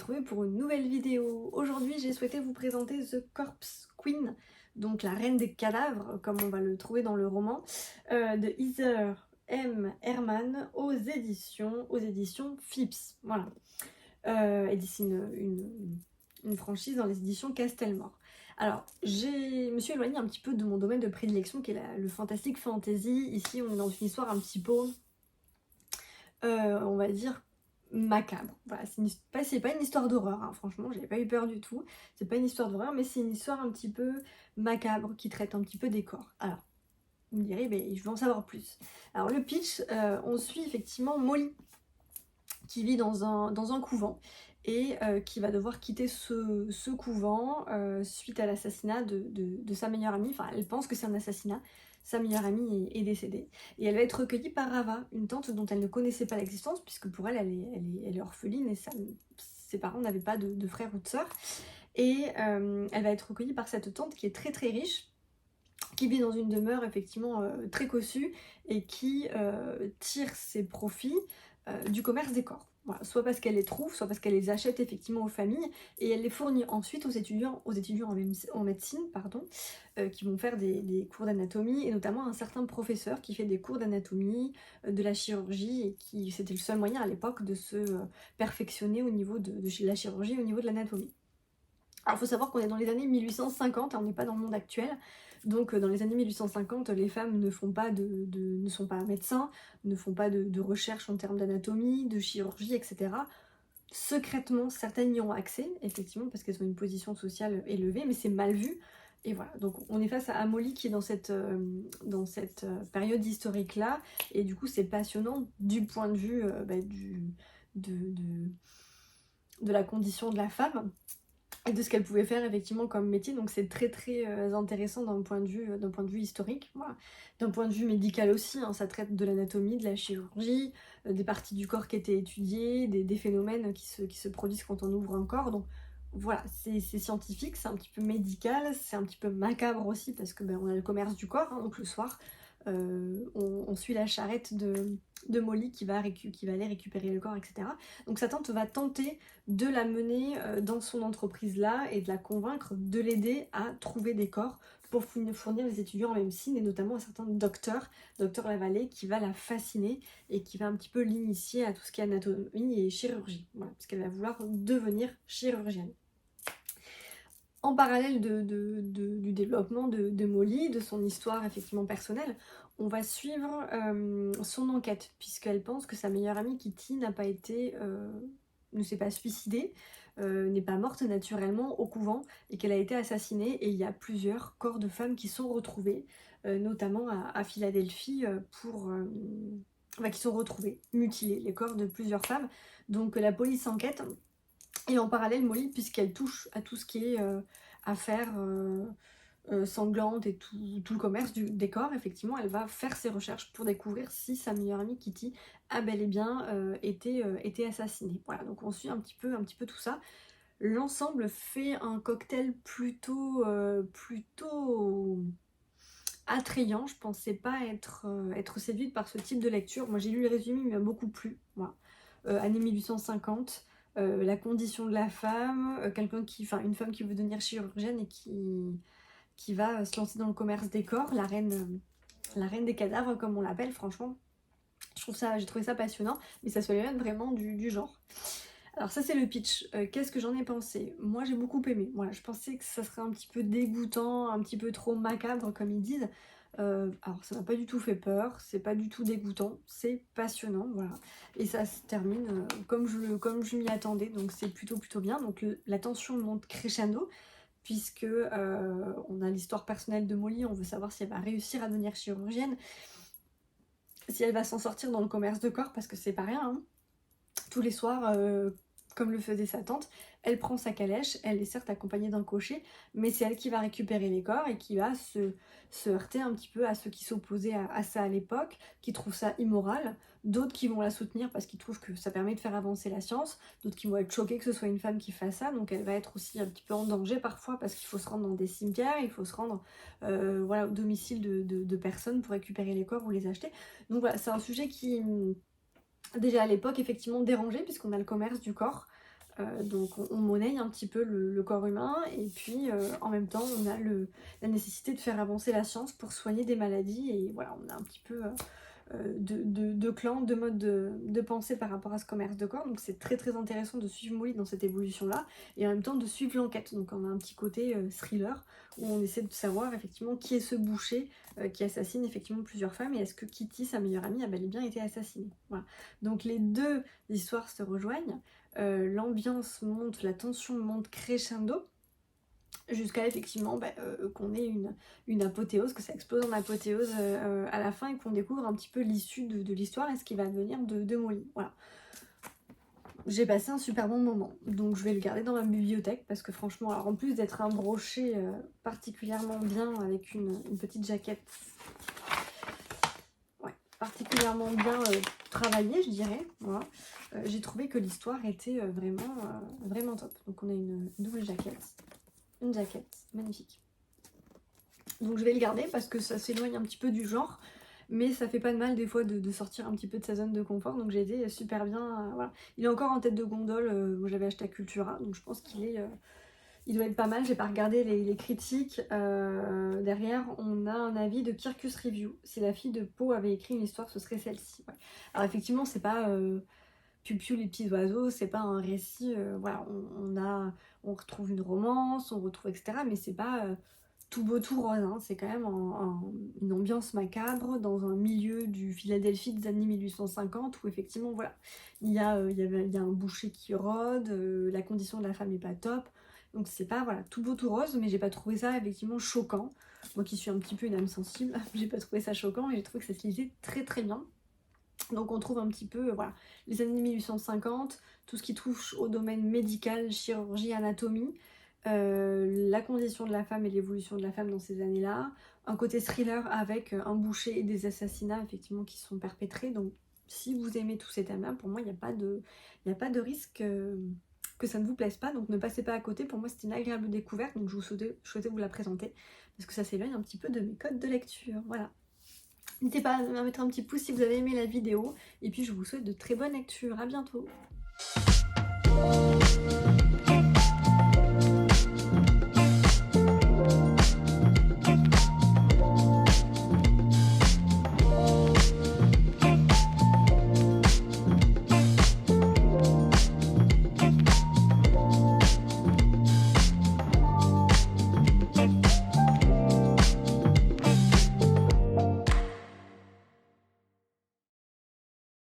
retrouver pour une nouvelle vidéo. Aujourd'hui, j'ai souhaité vous présenter The Corpse Queen, donc la reine des cadavres, comme on va le trouver dans le roman, de Heather M. Herman aux éditions Phipps. Voilà. Et d'ici une franchise dans les éditions Castelmore. Alors, je me suis éloignée un petit peu de mon domaine de prédilection, qui est le fantastique fantasy. Ici, on est dans une histoire un petit peu, on va dire, macabre. Voilà, c'est pas une histoire d'horreur, hein. Franchement, j'ai pas eu peur du tout. C'est pas une histoire d'horreur, mais c'est une histoire un petit peu macabre, qui traite un petit peu des corps. Alors, vous me direz, ben, je veux en savoir plus. Alors, le pitch, on suit effectivement Molly, qui vit dans un couvent et qui va devoir quitter ce couvent suite à l'assassinat de sa meilleure amie. Enfin, elle pense que c'est un assassinat. Sa meilleure amie est décédée. Et elle va être recueillie par Rava, une tante dont elle ne connaissait pas l'existence, puisque pour elle, elle est orpheline et ses parents n'avaient pas de frère ou de sœur. Et elle va être recueillie par cette tante qui est très très riche, qui vit dans une demeure effectivement très cossue et qui tire ses profits du commerce des corps. Voilà, soit parce qu'elle les trouve, soit parce qu'elle les achète effectivement aux familles et elle les fournit ensuite aux étudiants en médecine, pardon, qui vont faire des cours d'anatomie, et notamment un certain professeur qui fait des cours d'anatomie, de la chirurgie, et qui c'était le seul moyen à l'époque de se perfectionner au niveau de la chirurgie, au niveau de l'anatomie. Alors il faut savoir qu'on est dans les années 1850 et on n'est pas dans le monde actuel. Donc dans les années 1850, les femmes ne sont pas médecins, ne font pas de recherche en termes d'anatomie, de chirurgie, etc. Secrètement, certaines y ont accès, effectivement, parce qu'elles ont une position sociale élevée, mais c'est mal vu. Et voilà, donc on est face à Molly qui est dans cette période historique-là, et du coup c'est passionnant du point de vue de la condition de la femme, et de ce qu'elle pouvait faire effectivement comme métier. Donc c'est très très intéressant d'un point de vue historique, voilà. D'un point de vue médical aussi, hein, ça traite de l'anatomie, de la chirurgie, des parties du corps qui étaient étudiées, des phénomènes qui se produisent quand on ouvre un corps. Donc voilà, c'est scientifique, c'est un petit peu médical, c'est un petit peu macabre aussi, parce que on a le commerce du corps, hein. Donc le soir, on suit la charrette de Molly qui va aller récupérer le corps, etc. Donc sa tante va tenter de la mener dans son entreprise là et de la convaincre de l'aider à trouver des corps pour fournir les étudiants en médecine, et notamment un certain docteur Lavallée, qui va la fasciner et qui va un petit peu l'initier à tout ce qui est anatomie et chirurgie, voilà, parce qu'elle va vouloir devenir chirurgienne. En parallèle du développement de Molly, de son histoire effectivement personnelle, on va suivre son enquête, puisqu'elle pense que sa meilleure amie Kitty ne s'est pas suicidée, n'est pas morte naturellement au couvent, et qu'elle a été assassinée. Et il y a plusieurs corps de femmes qui sont retrouvés, notamment à Philadelphie, qui sont retrouvés, mutilés, les corps de plusieurs femmes. Donc la police enquête. Et en parallèle, Molly, puisqu'elle touche à tout ce qui est affaires sanglantes et tout le commerce des corps, effectivement, elle va faire ses recherches pour découvrir si sa meilleure amie Kitty a bel et bien été assassinée. Voilà, donc on suit un petit peu tout ça. L'ensemble fait un cocktail plutôt attrayant. Je pensais pas être séduite par ce type de lecture. Moi j'ai lu le résumé, il m'a beaucoup plu. Voilà. Année 1850, la condition de la femme, une femme qui veut devenir chirurgienne et qui va se lancer dans le commerce des corps, la reine des cadavres comme on l'appelle. Franchement, j'ai trouvé ça passionnant, mais ça se éloigne vraiment du genre. Alors ça c'est le pitch. Qu'est-ce que j'en ai pensé? Moi j'ai beaucoup aimé. Voilà, je pensais que ça serait un petit peu dégoûtant, un petit peu trop macabre comme ils disent. Alors ça m'a pas du tout fait peur, c'est pas du tout dégoûtant, c'est passionnant, voilà. Et ça se termine comme je m'y attendais, donc c'est plutôt bien. Donc la tension monte crescendo, puisque on a l'histoire personnelle de Molly, on veut savoir si elle va réussir à devenir chirurgienne, si elle va s'en sortir dans le commerce de corps, parce que c'est pas rien, hein. Tous les soirs, comme le faisait sa tante, elle prend sa calèche, elle est certes accompagnée d'un cocher, mais c'est elle qui va récupérer les corps et qui va se heurter un petit peu à ceux qui s'opposaient à ça à l'époque, qui trouvent ça immoral, d'autres qui vont la soutenir parce qu'ils trouvent que ça permet de faire avancer la science, d'autres qui vont être choqués que ce soit une femme qui fasse ça. Donc elle va être aussi un petit peu en danger parfois, parce qu'il faut se rendre dans des cimetières, il faut se rendre au domicile de personnes pour récupérer les corps ou les acheter. Donc voilà, c'est un sujet qui déjà à l'époque effectivement dérangé, puisqu'on a le commerce du corps, Donc on monnaie un petit peu le corps humain et puis en même temps on a la nécessité de faire avancer la science pour soigner des maladies et voilà, on a un petit peu de clans, de modes de pensée par rapport à ce commerce de corps. Donc c'est très très intéressant de suivre Molly dans cette évolution-là et en même temps de suivre l'enquête. Donc on a un petit côté thriller où on essaie de savoir effectivement qui est ce boucher qui assassine effectivement plusieurs femmes et est-ce que Kitty, sa meilleure amie, a bel et bien été assassinée. Voilà. Donc les deux histoires se rejoignent, l'ambiance monte, la tension monte crescendo jusqu'à effectivement qu'on ait une apothéose, que ça explose en apothéose à la fin et qu'on découvre un petit peu l'issue de l'histoire et ce qui va devenir de Molly. Voilà. J'ai passé un super bon moment, donc je vais le garder dans ma bibliothèque parce que franchement, alors en plus d'être un brochet particulièrement bien avec une petite jaquette, ouais, particulièrement bien travaillée, je dirais, voilà, j'ai trouvé que l'histoire était vraiment top. Donc on a une double jaquette. Une jaquette, magnifique. Donc je vais le garder parce que ça s'éloigne un petit peu du genre, mais ça fait pas de mal des fois de sortir un petit peu de sa zone de confort, donc j'ai été super bien, voilà. Il est encore en tête de gondole, moi j'avais acheté à Cultura, donc je pense il doit être pas mal. J'ai pas regardé les critiques, derrière on a un avis de Kirkus Review. Si la fille de Poe avait écrit une histoire, ce serait celle-ci. Ouais. Alors effectivement c'est pas... Piu Piu les petits oiseaux, c'est pas un récit, voilà, on retrouve une romance, on retrouve etc. Mais c'est pas tout beau tout rose, hein. C'est quand même une ambiance macabre dans un milieu du Philadelphie des années 1850 où effectivement voilà, il y a un boucher qui rôde, la condition de la femme est pas top, donc c'est pas voilà tout beau tout rose, mais j'ai pas trouvé ça effectivement choquant. Moi qui suis un petit peu une âme sensible, j'ai pas trouvé ça choquant et j'ai trouvé que ça se lisait très très bien. Donc on trouve un petit peu voilà, les années 1850, tout ce qui touche au domaine médical, chirurgie, anatomie, la condition de la femme et l'évolution de la femme dans ces années-là, un côté thriller avec un boucher et des assassinats effectivement qui sont perpétrés. Donc si vous aimez tous ces thèmes-là, pour moi il n'y a pas de risque que ça ne vous plaise pas, donc ne passez pas à côté. Pour moi c'était une agréable découverte, donc je souhaitais vous la présenter parce que ça s'éloigne un petit peu de mes codes de lecture, voilà. N'hésitez pas à mettre un petit pouce si vous avez aimé la vidéo. Et puis je vous souhaite de très bonnes lectures. À bientôt.